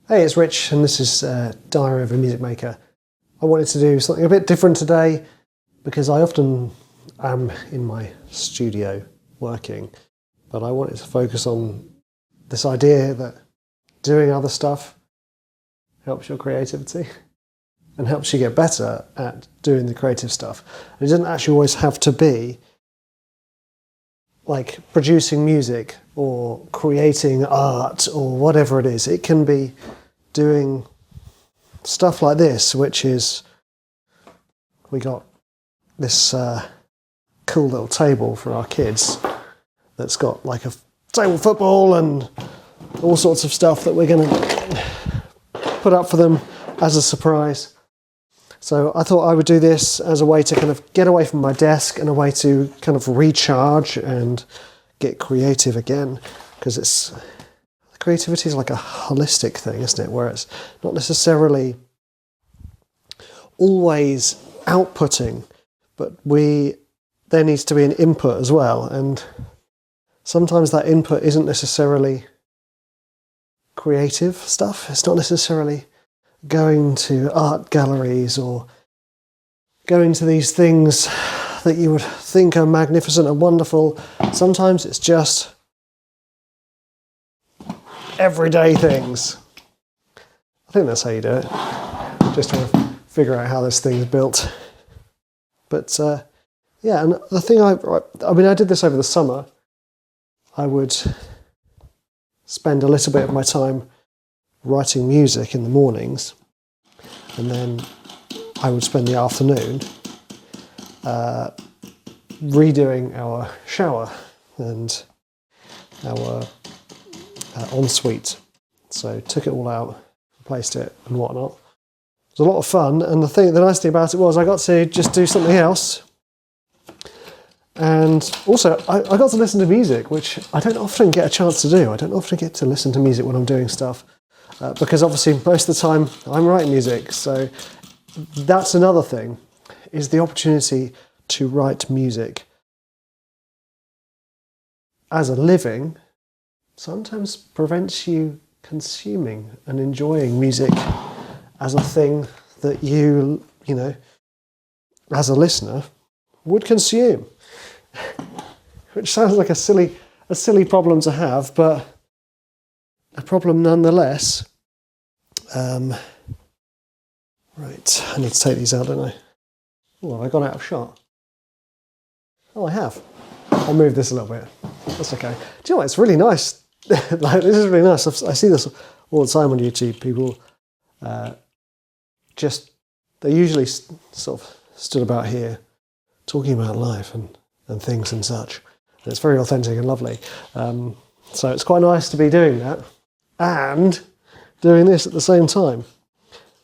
Hey, it's Rich, and this is Diary of a Music Maker. I wanted to do something a bit different today because I often am in my studio working, but I wanted to focus on this idea that doing other stuff helps your creativity and helps you get better at doing the creative stuff. And it doesn't actually always have to be like producing music or creating art or whatever it is. It can be doing stuff like this, which is, we got this cool little table for our kids that's got like a table football and all sorts of stuff that we're going to put up for them as a surprise. So I thought I would do this as a way to kind of get away from my desk and a way to kind of recharge and get creative again, because creativity is like a holistic thing, isn't it? Where it's not necessarily always outputting, but there needs to be an input as well. And sometimes that input isn't necessarily creative stuff. It's not necessarily going to art galleries or going to these things that you would think are magnificent and wonderful. Sometimes it's just everyday things. I think that's how you do it. Just trying to figure out how this thing is built. But yeah, and the thing I did this over the summer. I would spend a little bit of my time writing music in the mornings, and then I would spend the afternoon redoing our shower and our ensuite. So took it all out, replaced it and whatnot. It was a lot of fun, and the nice thing about it was I got to just do something else. And also, I got to listen to music, which I don't often get a chance to do. I don't often get to listen to music when I'm doing stuff, because obviously most of the time I'm writing music. So that's another thing, is the opportunity to write music as a living sometimes prevents you consuming and enjoying music as a thing that you know, as a listener, would consume. Which sounds like a silly problem to have, but a problem nonetheless. Right, I need to take these out, don't I? Oh, have I gone out of shot? Oh, I have. I'll move this a little bit. That's okay. Do you know what? It's really nice. Like, this is really nice. I see this all the time on YouTube. People they usually sort of stood about here talking about life and things and such. And it's very authentic and lovely. So it's quite nice to be doing that and doing this at the same time.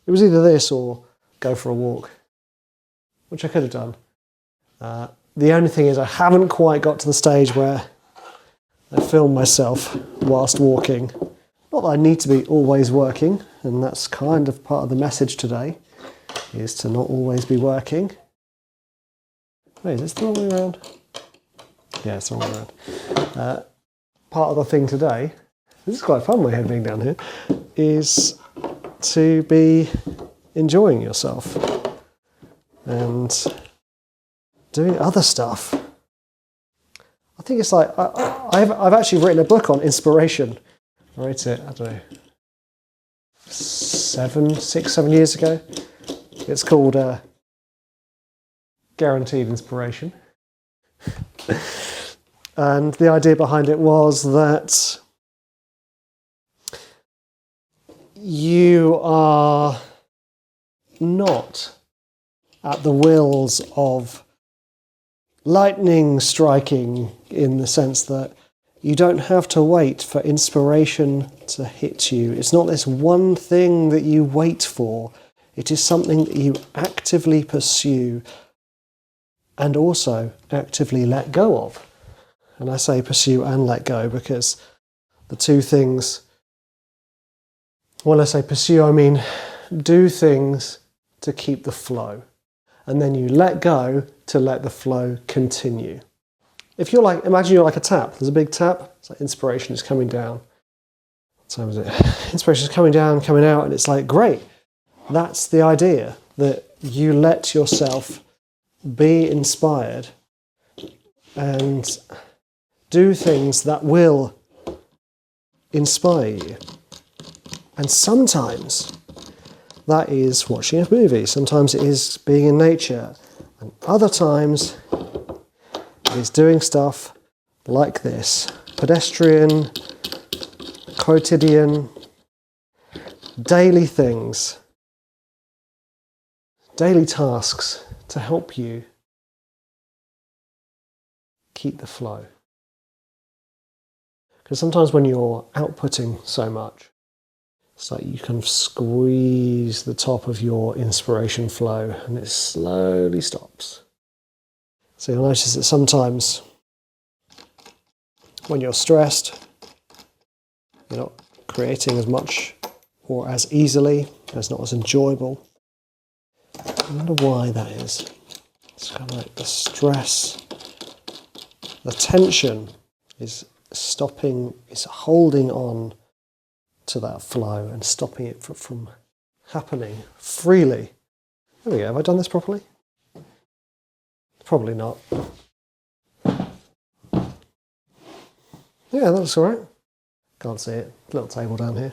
It was either this or go for a walk, which I could have done. The only thing is I haven't quite got to the stage where I film myself whilst walking. Not that I need to be always working, and that's kind of part of the message today, is to not always be working. Wait, is this the wrong way around? Yeah, it's the wrong way around. Part of the thing today, this is quite fun, my head being down here, is to be enjoying yourself and doing other stuff. I think it's like, I've actually written a book on inspiration. I wrote it, I don't know, 7 years ago. It's called Guaranteed Inspiration. And the idea behind it was that you are not at the wills of lightning striking, in the sense that you don't have to wait for inspiration to hit you. It's not this one thing that you wait for. It is something that you actively pursue and also actively let go of. And I say pursue and let go because the two things, when I say pursue, I mean do things to keep the flow. And then you let go to let the flow continue. If you're like, imagine you're like a tap. There's a big tap. It's like inspiration is coming down. time is it? Inspiration is coming down, coming out, and it's like, great. That's the idea, that you let yourself be inspired and do things that will inspire you. And sometimes that is watching a movie, sometimes it is being in nature, and other times it is doing stuff like this. Pedestrian, quotidian, daily things, daily tasks to help you keep the flow. Because sometimes when you're outputting so much, it's like you kind of squeeze the top of your inspiration flow and it slowly stops. So you'll notice that sometimes when you're stressed, you're not creating as much or as easily, it's not as enjoyable. I wonder why that is. It's kind of like the stress, the tension is stopping, is holding on to that flow and stopping it from happening freely. There we go. Have I done this properly? Probably not. Yeah, that looks all right. Can't see it. Little table down here.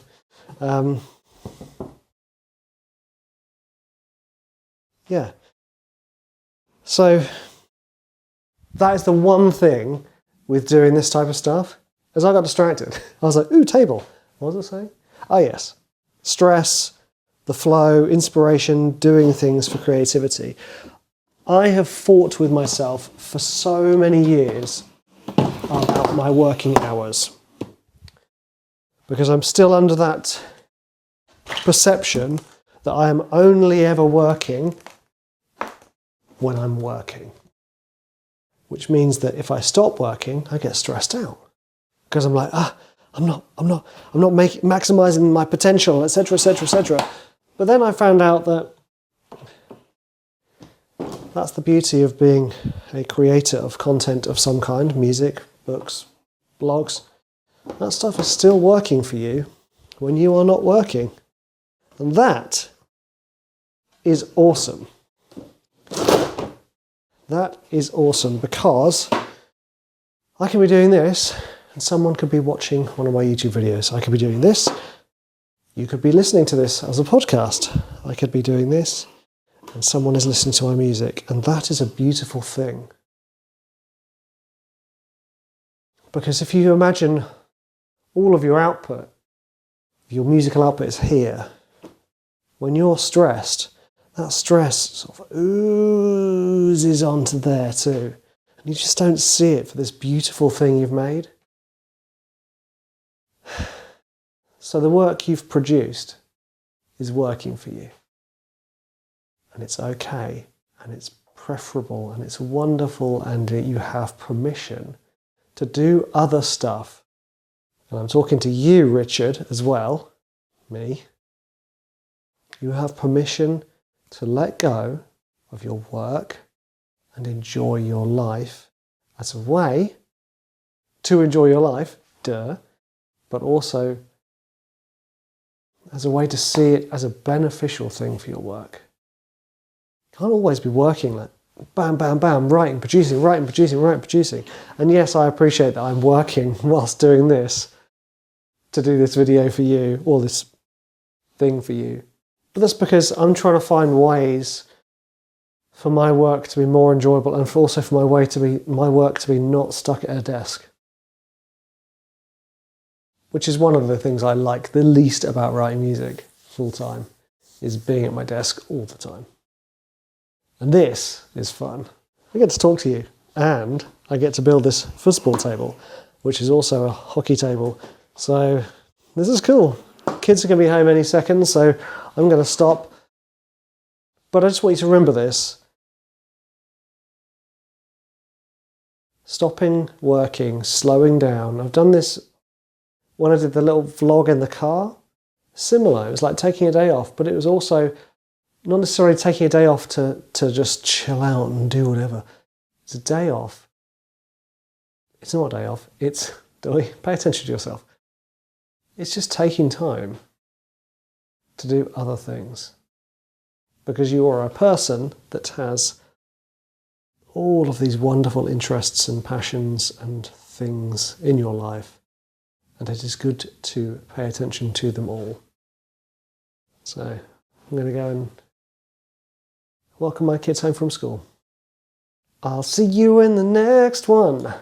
Yeah. So that is the one thing with doing this type of stuff, is I got distracted. I was like, ooh, table. What was I saying? Oh yes. Stress, the flow, inspiration, doing things for creativity. I have fought with myself for so many years about my working hours, because I'm still under that perception that I am only ever working when I'm working, which means that if I stop working, I get stressed out because I'm like, I'm not maximizing my potential, etc., etc., etc. But then I found out that that's the beauty of being a creator of content of some kind, music, books, blogs. That stuff is still working for you when you are not working. And that is awesome. That is awesome because I can be doing this and someone could be watching one of my YouTube videos. I could be doing this. You could be listening to this as a podcast. I could be doing this and someone is listening to my music. And that is a beautiful thing. Because if you imagine all of your output, your musical output is here. When you're stressed, that stress sort of oozes onto there too. And you just don't see it for this beautiful thing you've made. So the work you've produced is working for you. And it's okay, and it's preferable, and it's wonderful, and you have permission to do other stuff. And I'm talking to you, Richard, as well, me. You have permission to let go of your work and enjoy your life as a way to enjoy your life, but also as a way to see it as a beneficial thing for your work. You can't always be working like bam, bam, bam, writing, producing. And yes, I appreciate that I'm working whilst doing this to do this video for you, or this thing for you. But that's because I'm trying to find ways for my work to be more enjoyable, and also for my work to be not stuck at a desk. Which is one of the things I like the least about writing music full time, is being at my desk all the time. And this is fun. I get to talk to you, and I get to build this football table, which is also a hockey table. So this is cool. Kids are going to be home any second, so I'm going to stop. But I just want you to remember this. Stopping working, slowing down. I've done this when I did the little vlog in the car. Similar. It was like taking a day off, but it was also not necessarily taking a day off to just chill out and do whatever. It's a day off. It's not a day off. It's, pay attention to yourself. it's just taking time to do other things. Because you are a person that has all of these wonderful interests and passions and things in your life, and it is good to pay attention to them all. So I'm going to go and welcome my kids home from school. I'll see you in the next one.